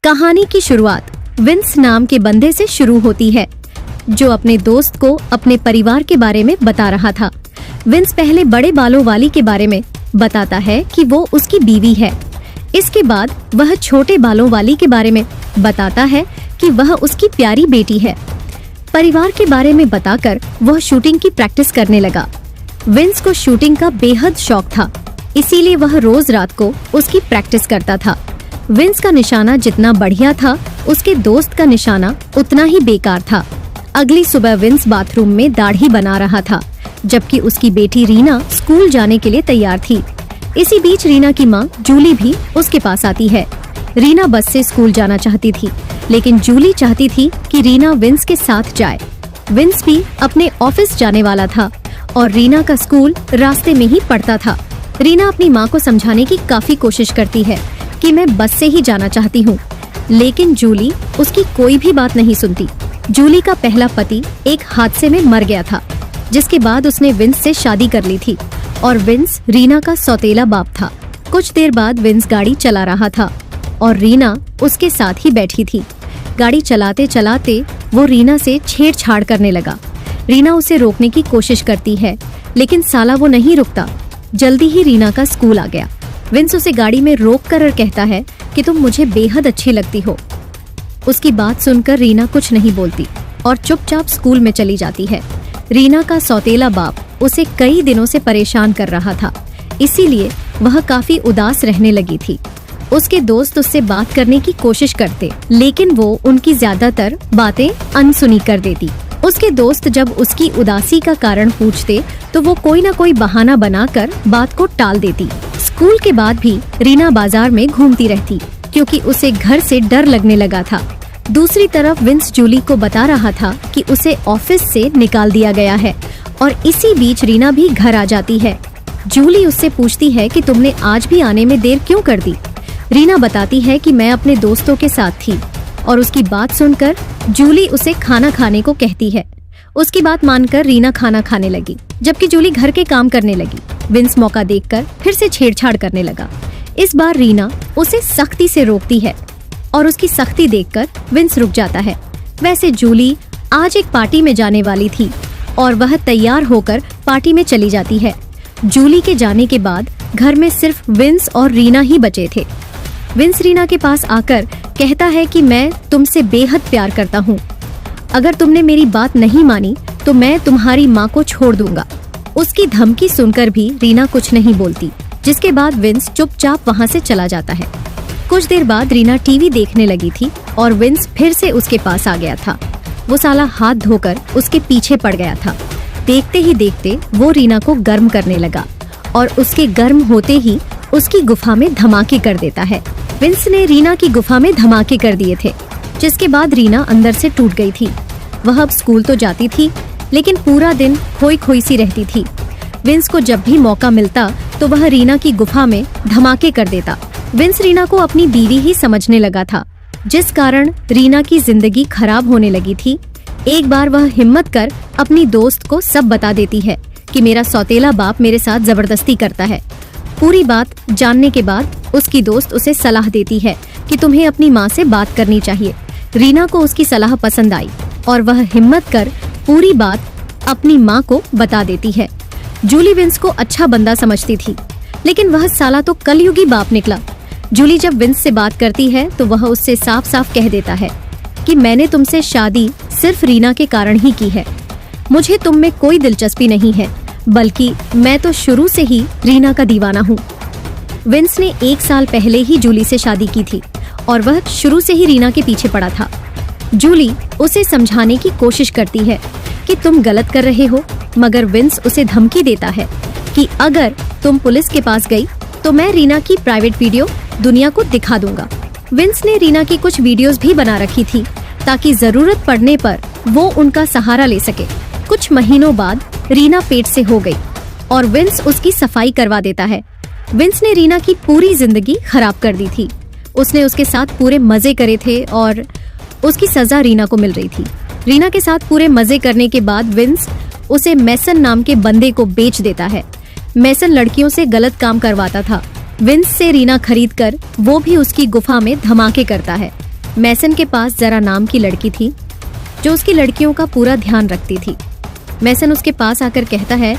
कहानी की शुरुआत विंस नाम के बंदे से शुरू होती है, जो अपने दोस्त को अपने परिवार के बारे में बता रहा था। विंस पहले बड़े बालों वाली के बारे में बताता है कि वो उसकी बीवी है। इसके बाद वह छोटे बालों वाली के बारे में बताता है कि वह उसकी प्यारी बेटी है। परिवार के बारे में बताकर वह शूटिंग की प्रैक्टिस करने लगा। विंस को शूटिंग का बेहद शौक था, इसीलिए वह रोज रात को उसकी प्रैक्टिस करता था। विंस का निशाना जितना बढ़िया था, उसके दोस्त का निशाना उतना ही बेकार था। अगली सुबह विंस बाथरूम में दाढ़ी बना रहा था, जबकि उसकी बेटी रीना स्कूल जाने के लिए तैयार थी। इसी बीच रीना की माँ जूली भी उसके पास आती है। रीना बस से स्कूल जाना चाहती थी, लेकिन जूली चाहती थी कि रीना विंस के साथ जाए। विंस भी अपने ऑफिस जाने वाला था और रीना का स्कूल रास्ते में ही पड़ता था। रीना अपनी माँ को समझाने की काफी कोशिश करती है कि मैं बस से ही जाना चाहती हूँ, लेकिन जूली उसकी कोई भी बात नहीं सुनती। जूली का पहला पति एक हादसे में मर गया था, जिसके बाद उसने विंस से शादी कर ली थी और विंस रीना का सौतेला बाप था। कुछ देर बाद विंस गाड़ी चला रहा था और रीना उसके साथ ही बैठी थी। गाड़ी चलाते चलाते वो रीना से छेड़छाड़ करने लगा। रीना उसे रोकने की कोशिश करती है, लेकिन साला वो नहीं रुकता। जल्दी ही रीना का स्कूल आ गया। विंस उसे गाड़ी में रोक कर कहता है कि तुम मुझे बेहद अच्छी लगती हो। उसकी बात सुनकर रीना कुछ नहीं बोलती और चुपचाप स्कूल में चली जाती है। रीना का सौतेला बाप उसे कई दिनों से परेशान कर रहा था, इसीलिए वह काफी उदास रहने लगी थी। उसके दोस्त उससे बात करने की कोशिश करते, लेकिन वो उनकी ज्यादातर बातें अनसुनी कर देती। उसके दोस्त जब उसकी उदासी का कारण पूछते तो वो कोई न कोई बहाना बनाकर बात को टाल देती। स्कूल के बाद भी रीना बाजार में घूमती रहती, क्योंकि उसे घर से डर लगने लगा था। दूसरी तरफ विंस जूली को बता रहा था कि उसे ऑफिस से निकाल दिया गया है और इसी बीच रीना भी घर आ जाती है। जूली उससे पूछती है कि तुमने आज भी आने में देर क्यों कर दी। रीना बताती है कि मैं अपने दोस्तों के साथ थी और उसकी बात सुनकर जूली उसे खाना खाने को कहती है। उसकी बात मानकर रीना खाना खाने लगी, जबकि जूली घर के काम करने लगी। विंस मौका देखकर फिर से छेड़छाड़ करने लगा। इस बार रीना उसे सख्ती से रोकती है और उसकी सख्ती देखकर विंस रुक जाता है। वैसे जूली आज एक पार्टी में जाने वाली थी और वह तैयार होकर पार्टी में चली जाती है। जूली के जाने के बाद घर में सिर्फ विंस और रीना ही बचे थे। विंस रीना के पास आकर कहता है कि मैं तुमसे बेहद प्यार करता हूँ। अगर तुमने मेरी बात नहीं मानी तो मैं तुम्हारी माँ को छोड़ दूंगा। उसकी धमकी सुनकर भी रीना कुछ नहीं बोलती, जिसके बाद विंस चुपचाप वहाँ से चला जाता है। कुछ देर बाद रीना टीवी देखने लगी थी और विंस फिर से उसके पास आ गया था। वो साला हाथ धोकर उसके पीछे पड़ गया था। देखते ही देखते वो रीना को गर्म करने लगा और उसके गर्म होते ही उसकी गुफा में धमाके कर देता है। विंस ने रीना की गुफा में धमाके कर दिए थे, जिसके बाद रीना अंदर से टूट गई थी। वह अब स्कूल तो जाती थी, लेकिन पूरा दिन खोई खोई सी रहती थी। विंस को जब भी मौका मिलता तो वह रीना की गुफा में धमाके कर देता। विंस रीना को अपनी बीवी ही समझने लगा था, जिस कारण रीना की जिंदगी खराब होने लगी थी। एक बार वह हिम्मत कर अपनी दोस्त को सब बता देती है कि मेरा सौतेला बाप मेरे साथ जबरदस्ती करता है। पूरी बात जानने के बाद उसकी दोस्त उसे सलाह देती है कि तुम्हें अपनी माँ से बात करनी चाहिए। रीना को उसकी सलाह पसंद आई और वह हिम्मत कर पूरी बात अपनी माँ को बता देती है। जूली विंस को अच्छा बंदा समझती थी, लेकिन वह साला तो कलयुगी बाप निकला। जूली जब विंस से बात करती है तो वह उससे साफ साफ कह देता है कि मैंने तुमसे शादी सिर्फ रीना के कारण ही की है। मुझे तुम में कोई दिलचस्पी नहीं है, बल्कि मैं तो शुरू से ही रीना का दीवाना हूँ। विंस ने 1 साल पहले ही जूली से शादी की थी और वह शुरू से ही रीना के पीछे पड़ा था। जूली उसे समझाने की कोशिश करती है कि तुम गलत कर रहे हो, मगर विंस उसे धमकी देता है कि अगर तुम पुलिस के पास गई तो मैं रीना की प्राइवेट वीडियो दुनिया को दिखा दूंगा। विंस ने रीना की कुछ वीडियोस भी बना रखी थी ताकि जरूरत पड़ने पर वो उनका सहारा ले सके। कुछ महीनों बाद रीना पेट से हो गई और विंस उसकी सफाई करवा देता है। विंस ने रीना की पूरी जिंदगी खराब कर दी थी। उसने उसके साथ पूरे मजे करे थे और उसकी सजा रीना को मिल रही थी। रीना के साथ पूरे मजे करने के बाद विंस उसे मैसन नाम के बंदे को बेच देता है। मैसन लड़कियों से गलत काम करवाता था। विंस से रीना खरीदकर वो भी उसकी गुफा में धमाके करता है। मैसन के पास जरा नाम की लड़की थी जो उसकी लड़कियों का पूरा ध्यान रखती थी। मैसन उसके पास आकर कहता है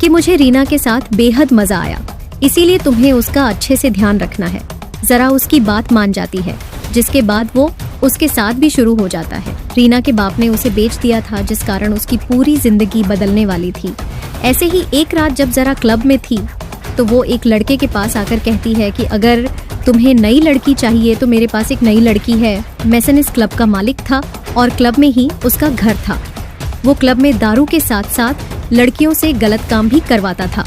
कि मुझे रीना के साथ बेहद मजा आया, इसीलिए तुम्हें उसका अच्छे से ध्यान रखना है। जरा उसकी बात मान जाती है, जिसके बाद वो उसके साथ भी शुरू हो जाता है। रीना के बाप ने उसे बेच दिया था, जिस कारण उसकी पूरी जिंदगी बदलने वाली थी। ऐसे ही एक रात जब जरा क्लब में थी तो वो एक लड़के के पास आकर कहती है कि अगर तुम्हें नई लड़की चाहिए तो मेरे पास एक नई लड़की है। मैसन इस क्लब का मालिक था और क्लब में ही उसका घर था। वो क्लब में दारू के साथ साथ लड़कियों से गलत काम भी करवाता था।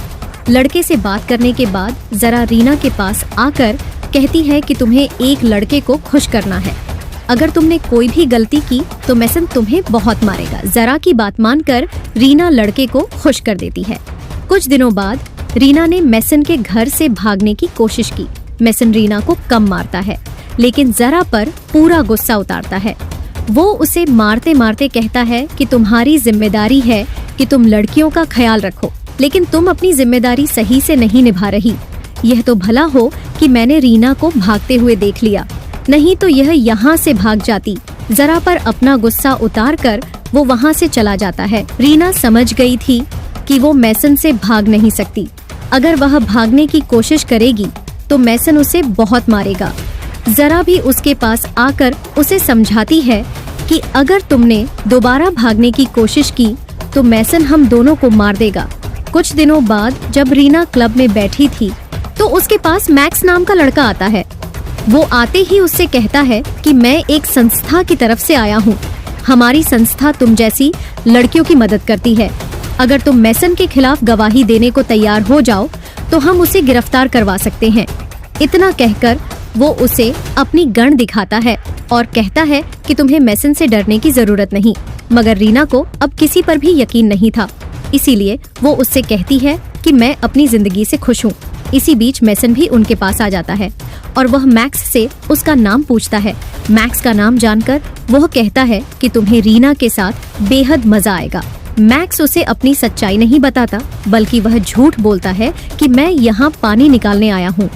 लड़के से बात करने के बाद जरा रीना के पास आकर कहती है कि तुम्हें एक लड़के को खुश करना है। अगर तुमने कोई भी गलती की तो मैसन तुम्हें बहुत मारेगा। जरा की बात मानकर रीना लड़के को खुश कर देती है। कुछ दिनों बाद रीना ने मैसन के घर से भागने की कोशिश की। मैसन रीना को कम मारता है, लेकिन जरा पर पूरा गुस्सा उतारता है। वो उसे मारते मारते कहता है कि तुम्हारी जिम्मेदारी है कि तुम लड़कियों का ख्याल रखो, लेकिन तुम अपनी जिम्मेदारी सही से नहीं निभा रही। यह तो भला हो कि मैंने रीना को भागते हुए देख लिया, नहीं तो यह यहाँ से भाग जाती। जरा पर अपना गुस्सा उतार कर वो वहाँ से चला जाता है। रीना समझ गई थी कि वो मैसन से भाग नहीं सकती। अगर वह भागने की कोशिश करेगी तो मैसन उसे बहुत मारेगा। जरा भी उसके पास आकर उसे समझाती है कि अगर तुमने दोबारा भागने की कोशिश की तो मैसन हम दोनों को मार देगा। कुछ दिनों बाद जब रीना क्लब में बैठी थी तो उसके पास मैक्स नाम का लड़का आता है। वो आते ही उससे कहता है कि मैं एक संस्था की तरफ से आया हूँ। हमारी संस्था तुम जैसी लड़कियों की मदद करती है। अगर तुम मैसन के खिलाफ गवाही देने को तैयार हो जाओ तो हम उसे गिरफ्तार करवा सकते हैं। इतना कहकर वो उसे अपनी गन दिखाता है और कहता है कि तुम्हें मैसन से डरने की जरूरत नहीं। मगर रीना को अब किसी पर भी यकीन नहीं था, इसीलिए वो उससे कहती है कि मैं अपनी जिंदगी से खुश हूँ। इसी बीच मैसन भी उनके पास आ जाता है और वह मैक्स से उसका नाम पूछता है। मैक्स का नाम जानकर वह कहता है कि तुम्हें रीना के साथ बेहद मजा आएगा। मैक्स उसे अपनी सच्चाई नहीं बताता, बल्कि वह झूठ बोलता है कि मैं यहाँ पानी निकालने आया हूँ।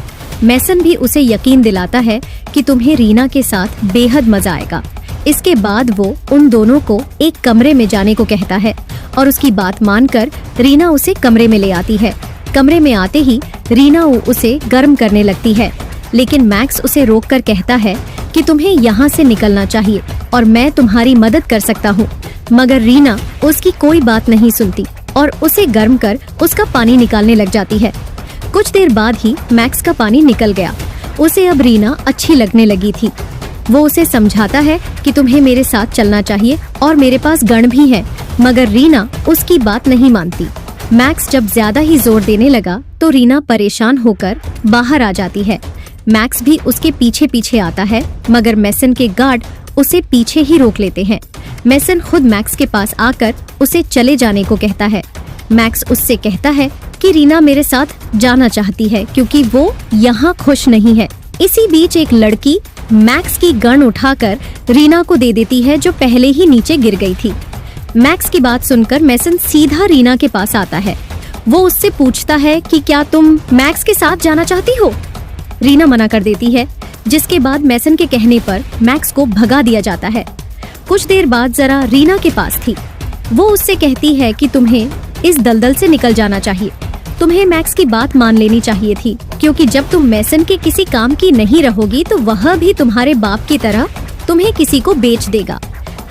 मैसन भी उसे यकीन दिलाता है कि तुम्हें रीना के साथ बेहद मजा आएगा। इसके बाद वो उन दोनों को एक कमरे में जाने को कहता है और उसकी बात मानकर रीना उसे कमरे में ले आती है। कमरे में आते ही रीना उसे गर्म करने लगती है, लेकिन मैक्स उसे रोककर कहता है कि तुम्हें यहाँ से निकलना चाहिए और मैं तुम्हारी मदद कर सकता हूँ। मगर रीना उसकी कोई बात नहीं सुनती और उसे गर्म कर उसका पानी निकालने लग जाती है। कुछ देर बाद ही मैक्स का पानी निकल गया। उसे अब रीना अच्छी लगने लगी थी। वो उसे समझाता है कि तुम्हें मेरे साथ चलना चाहिए और मेरे पास गन भी है, मगर रीना उसकी बात नहीं मानती। मैक्स जब ज्यादा ही जोर देने लगा तो रीना परेशान होकर बाहर आ जाती है। मैक्स भी उसके पीछे पीछे आता है, मगर मैसन के गार्ड उसे पीछे ही रोक लेते हैं। मैसन खुद मैक्स के पास आकर उसे चले जाने को कहता है। मैक्स उससे कहता है कि रीना मेरे साथ जाना चाहती है क्योंकि वो यहाँ खुश नहीं है। इसी बीच एक लड़की मैक्स की गन उठाकर रीना को दे देती है, जो पहले ही नीचे गिर गई थी। मैक्स की बात सुनकर मैसन सीधा रीना के पास आता है। वो उससे पूछता है कि क्या तुम मैक्स के साथ जाना चाहती हो? रीना मना कर देती है, जिसके बाद मैसन के कहने पर मैक्स को भगा दिया जाता है। कुछ देर बाद जरा रीना के पास थी। वो उससे कहती है कि तुम्हें इस दलदल से निकल जाना चाहिए। तुम्हें मैक्स की बात मान लेनी चाहिए थी, क्योंकि जब तुम मैसन के किसी काम की नहीं रहोगी तो वह भी तुम्हारे बाप की तरह तुम्हें किसी को बेच देगा।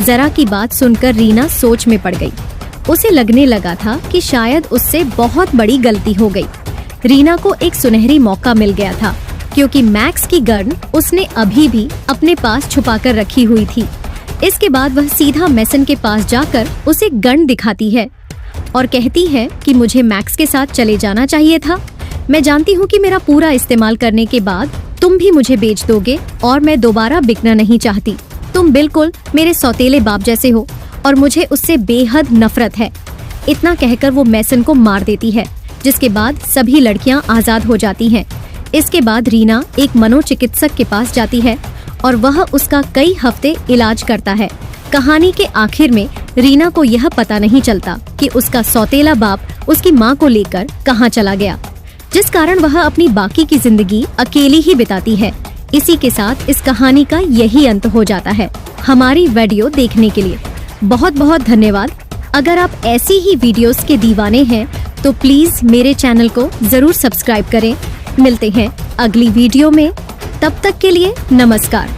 जरा की बात सुनकर रीना सोच में पड़ गई। उसे लगने लगा था कि शायद उससे बहुत बड़ी गलती हो गई। रीना को एक सुनहरी मौका मिल गया था, क्योंकि मैक्स की गन उसने अभी भी अपने पास छुपाकर रखी हुई थी। इसके बाद वह सीधा मैसन के पास जाकर उसे गन दिखाती है और कहती है कि मुझे मैक्स के साथ चले जाना चाहिए था। मैं जानती हूँ कि मेरा पूरा इस्तेमाल करने के बाद तुम भी मुझे बेच दोगे और मैं दोबारा बिकना नहीं चाहती। तुम बिल्कुल मेरे सौतेले बाप जैसे हो और मुझे उससे बेहद नफरत है। इतना कहकर वो मैसन को मार देती है, जिसके बाद सभी लड़कियां आजाद हो जाती हैं। इसके बाद रीना एक मनोचिकित्सक के पास जाती है और वह उसका कई हफ्ते इलाज करता है। कहानी के आखिर में रीना को यह पता नहीं चलता कि उसका सौतेला बाप उसकी माँ को लेकर कहाँ चला गया, जिस कारण वह अपनी बाकी की जिंदगी अकेली ही बिताती है। इसी के साथ इस कहानी का यही अंत हो जाता है। हमारी वीडियो देखने के लिए बहुत बहुत धन्यवाद। अगर आप ऐसी ही वीडियोस के दीवाने हैं तो प्लीज मेरे चैनल को जरूर सब्सक्राइब करें। मिलते हैं अगली वीडियो में, तब तक के लिए नमस्कार।